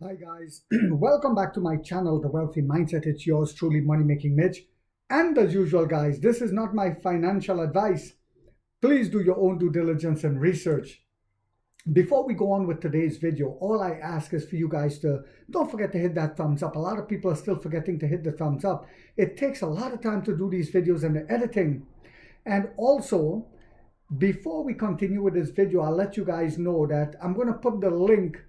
Hi guys, welcome back to my channel, The Wealthy Mindset. It's yours truly, Money Making Mitch. And as usual, guys, this is not my financial advice. Please do your own due diligence and research. Before we go on with today's video, all I ask is for you guys to don't forget to hit that thumbs up. A lot of people are still forgetting to hit the thumbs up. It takes a lot of time to do these videos and the editing. And also, before we continue with this video, I'll let you guys know that I'm going to put the link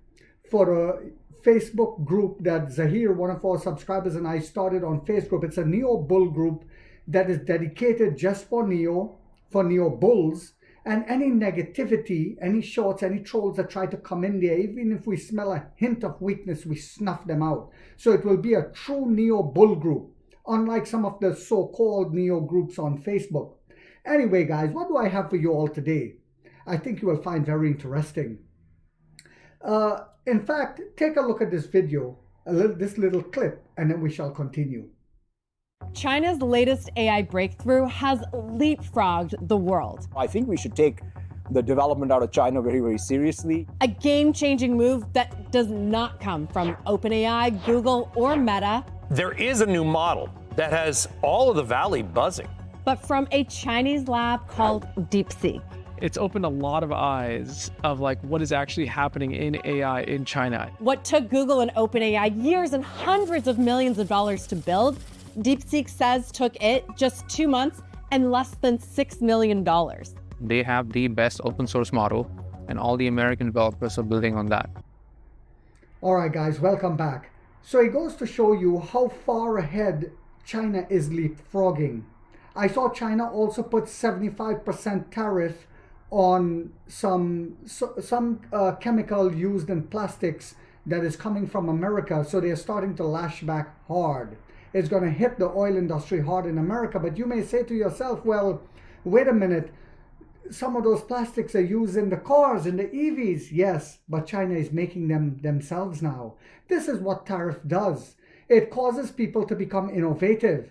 for a Facebook group that Zahir, one of our subscribers, and I started on Facebook. It's a Neo Bull group that is dedicated just for Neo Bulls, and any negativity, any shorts, any trolls that try to come in there, even if we smell a hint of weakness, we snuff them out. So it will be a true Neo Bull group, unlike some of the so-called Neo groups on Facebook. Anyway, guys, what do I have for you all today? I think you will find very interesting. In fact, take a look at this video, this little clip, and then we shall continue. China's latest AI breakthrough has leapfrogged the world. I think we should take the development out of China very, very seriously. A game-changing move that does not come from OpenAI, Google, or Meta. There is a new model that has all of the valley buzzing. But from a Chinese lab called DeepSeek. It's opened a lot of eyes of what is actually happening in AI in China. What took Google and OpenAI years and hundreds of millions of dollars to build, DeepSeek says took it just 2 months and less than $6 million. They have the best open source model, and all the American developers are building on that. All right, guys, welcome back. So it goes to show you how far ahead China is leapfrogging. I saw China also put 75% tariff on some chemical used in plastics that is coming from America. So they're starting to lash back hard. It's going to hit the oil industry hard in America. But you may say to yourself, well, wait a minute. Some of those plastics are used in the cars, in the EVs. Yes, but China is making them themselves now. This is what tariff does. It causes people to become innovative.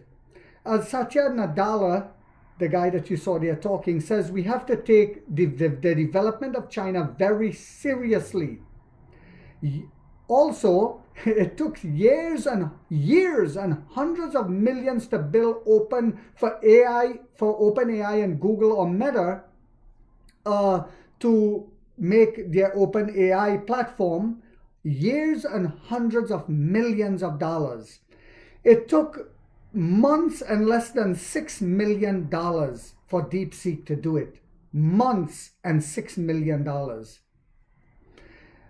Satya Nadella, the guy that you saw there talking, says we have to take the development of China very seriously. Also, it took years and hundreds of millions to build for OpenAI and Google or Meta to make their OpenAI platform. Years and hundreds of millions of dollars. It took months and less than $6 million for DeepSeek to do it. Months and $6 million.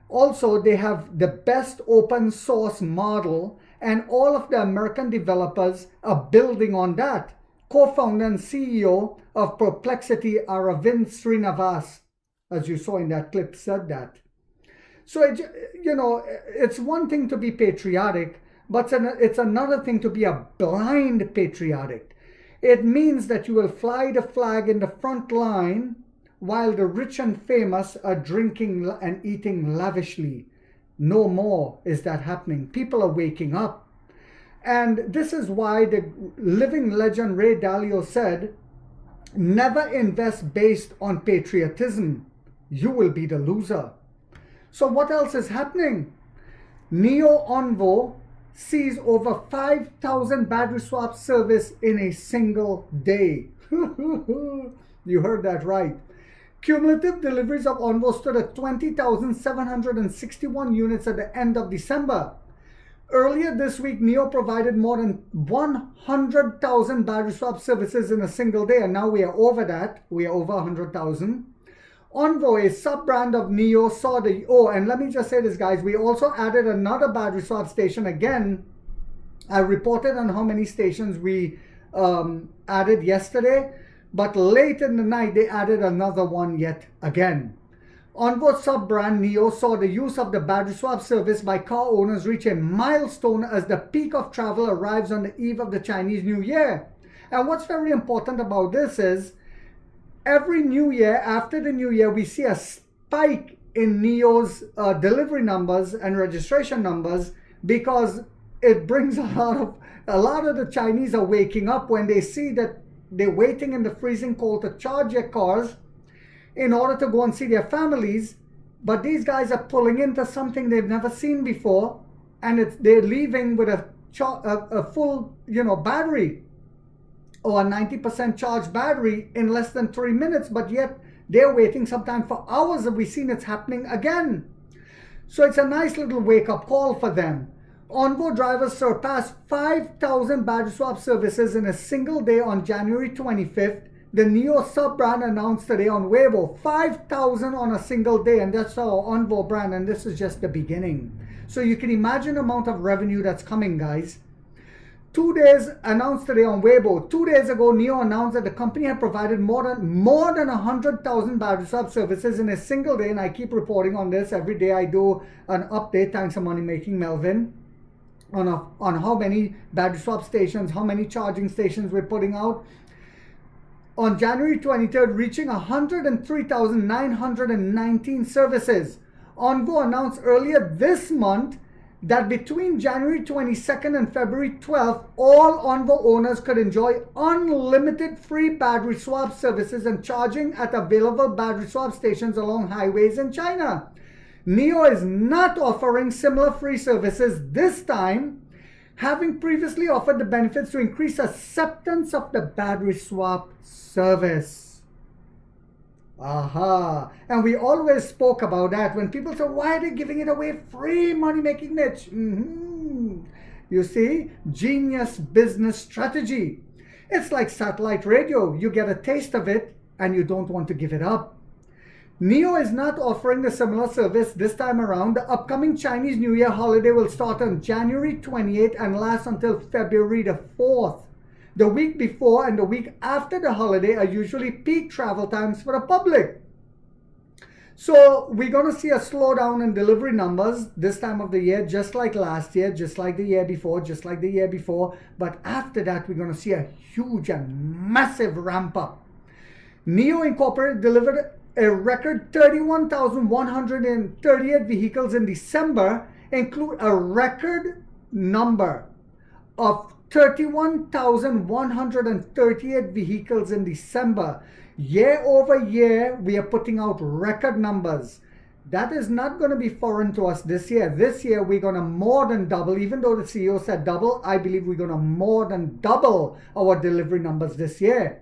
Also, they have the best open source model, and all of the American developers are building on that. Co-founder and CEO of Perplexity, Aravind Srinivas, as you saw in that clip, said that. So, it's one thing to be patriotic, but it's another thing to be a blind patriotic. It means that you will fly the flag in the front line while the rich and famous are drinking and eating lavishly. No more is that happening. People are waking up. And this is why the living legend Ray Dalio said, never invest based on patriotism. You will be the loser. So what else is happening? Neo Onvo sees over 5,000 battery swap service in a single day. You heard that right. Cumulative deliveries of Onvo stood at 20,761 units at the end of December. Earlier this week, Neo provided more than 100,000 battery swap services in a single day, and now we are over that. We are over 100,000. Onvo, a sub-brand of Neo, saw the... Oh, and let me just say this, guys. We also added another battery swap station again. I reported on how many stations we added yesterday. But late in the night, they added another one yet again. Onvo sub-brand Neo saw the use of the battery swap service by car owners reach a milestone as the peak of travel arrives on the eve of the Chinese New Year. And what's very important about this is, every New Year, after the New Year, we see a spike in Neo's delivery numbers and registration numbers, because it brings a lot of the Chinese are waking up when they see that they're waiting in the freezing cold to charge their cars in order to go and see their families. But these guys are pulling into something they've never seen before, and they're leaving with a full, battery, or a 90% charged battery in less than 3 minutes, but yet they're waiting sometimes for hours, and we've seen it's happening again. So it's a nice little wake-up call for them. Onvo drivers surpassed 5,000 battery swap services in a single day on January 25th. The NIO sub-brand announced today on Weibo, 5,000 on a single day, and that's our Onvo brand, and this is just the beginning. So you can imagine the amount of revenue that's coming, guys. 2 days announced today on Weibo. 2 days ago, NIO announced that the company had provided more than 100,000 battery swap services in a single day, and I keep reporting on this every day. I do an update, thanks to Money Making Melvin, on how many battery swap stations, how many charging stations we're putting out. On January 23rd, reaching 103,919 services. Onvo announced earlier this month that between January 22nd and February 12th, all Onvo owners could enjoy unlimited free battery swap services and charging at available battery swap stations along highways in China. NIO is not offering similar free services this time, having previously offered the benefits to increase acceptance of the battery swap service. Aha. And we always spoke about that when people say, why are they giving it away free, Money Making Mitch? You see, genius business strategy. It's like satellite radio. You get a taste of it and you don't want to give it up. NIO is not offering a similar service this time around. The upcoming Chinese New Year holiday will start on January 28th and last until February the 4th. The week before and the week after the holiday are usually peak travel times for the public. So we're going to see a slowdown in delivery numbers this time of the year, just like last year, just like the year before, just like the year before. But after that, we're going to see a huge and massive ramp up. NIO Incorporated delivered a record 31,138 vehicles in December, include a record number of 31,138 vehicles in December. Year over year, we are putting out record numbers. That is not going to be foreign to us this year. This year, we're going to more than double. Even though the CEO said double, I believe we're going to more than double our delivery numbers this year,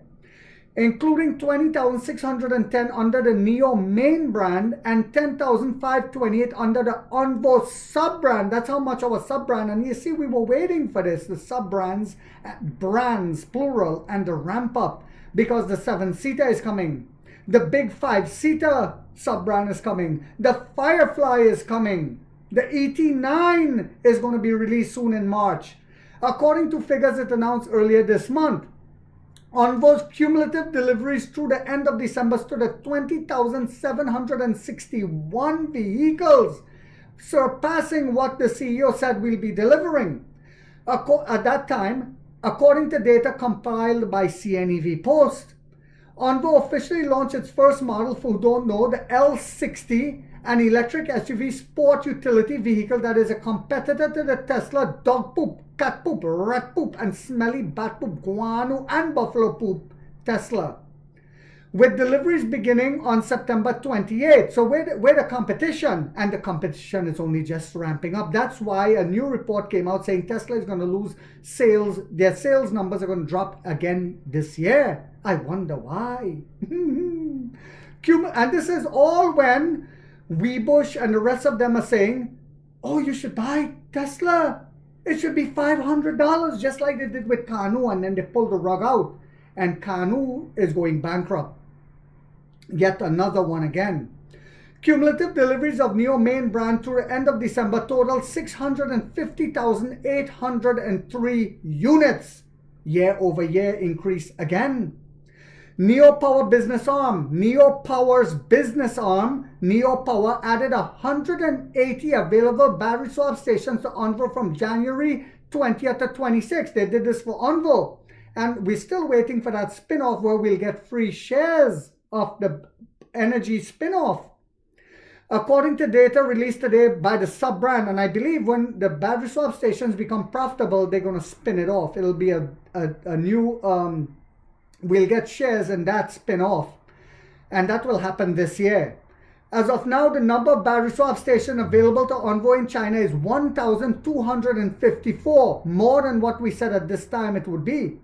including 20,610 under the NIO main brand and 10,528 under the Onvo sub-brand. That's how much our sub-brand. And you see, we were waiting for this, the sub-brands, brands, plural, and the ramp up, because the 7-seater is coming. The big 5-seater sub-brand is coming. The Firefly is coming. The ET9 is going to be released soon in March. According to figures it announced earlier this month, Onvo's cumulative deliveries through the end of December stood at 20,761 vehicles, surpassing what the CEO said we'll be delivering. At that time, according to data compiled by CNEV Post, Onvo officially launched its first model, for who don't know, the L60, an electric SUV sport utility vehicle that is a competitor to the Tesla dog poop, cat poop, rat poop, and smelly bat poop, guano, and buffalo poop Tesla, with deliveries beginning on September 28th. So we're the competition, and the competition is only just ramping up. That's why a new report came out saying Tesla is going to lose sales. Their sales numbers are going to drop again this year. I wonder why. And this is all when Webush and the rest of them are saying, oh, you should buy Tesla. It should be $500, just like they did with Kanu, and then they pulled the rug out. And Kanu is going bankrupt. Yet another one again. Cumulative deliveries of NIO main brand through the end of December total 650,803 units. Year over year increase again. NIO Power business arm. NIO Power's business arm, NIO Power, added 180 available battery swap stations to Onvo from January 20th to 26th. They did this for Onvo. And we're still waiting for that spin-off where we'll get free shares of the energy spin-off. According to data released today by the sub-brand, and I believe when the battery swap stations become profitable, they're going to spin it off. It'll be a new... we'll get shares in that spin-off, and that will happen this year. As of now, the number of battery swap stations available to Onvo in China is 1,254, more than what we said at this time it would be.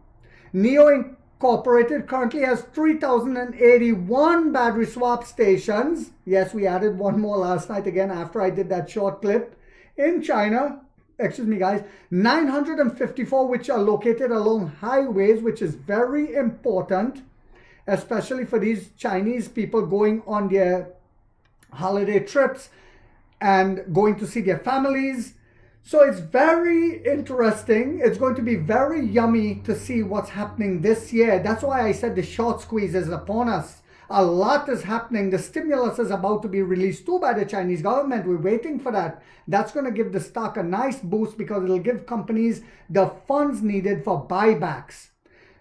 NIO Incorporated currently has 3,081 battery swap stations. Yes, we added one more last night again after I did that short clip in China. Excuse me, guys. 954 which are located along highways, which is very important, especially for these Chinese people going on their holiday trips and going to see their families. So it's very interesting. It's going to be very yummy to see what's happening this year. That's why I said the short squeeze is upon us. A lot is happening. The stimulus is about to be released too by the Chinese government. We're waiting for that. That's going to give the stock a nice boost because it'll give companies the funds needed for buybacks.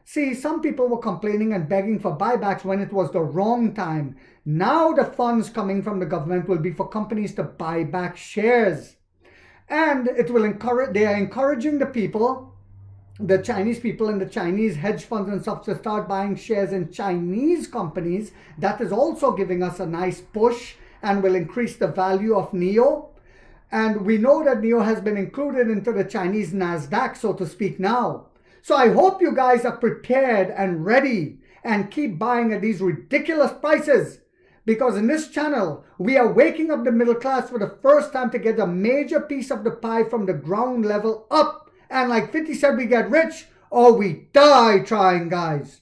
See, some people were complaining and begging for buybacks when it was the wrong time. Now the funds coming from the government will be for companies to buy back shares. And it will encourage, they are encouraging the people, the Chinese people and the Chinese hedge funds and stuff to start buying shares in Chinese companies. That is also giving us a nice push and will increase the value of NIO. And we know that NIO has been included into the Chinese NASDAQ, so to speak, now. So I hope you guys are prepared and ready and keep buying at these ridiculous prices. Because in this channel, we are waking up the middle class for the first time to get a major piece of the pie from the ground level up. And like 50 said, we get rich or we die trying, guys.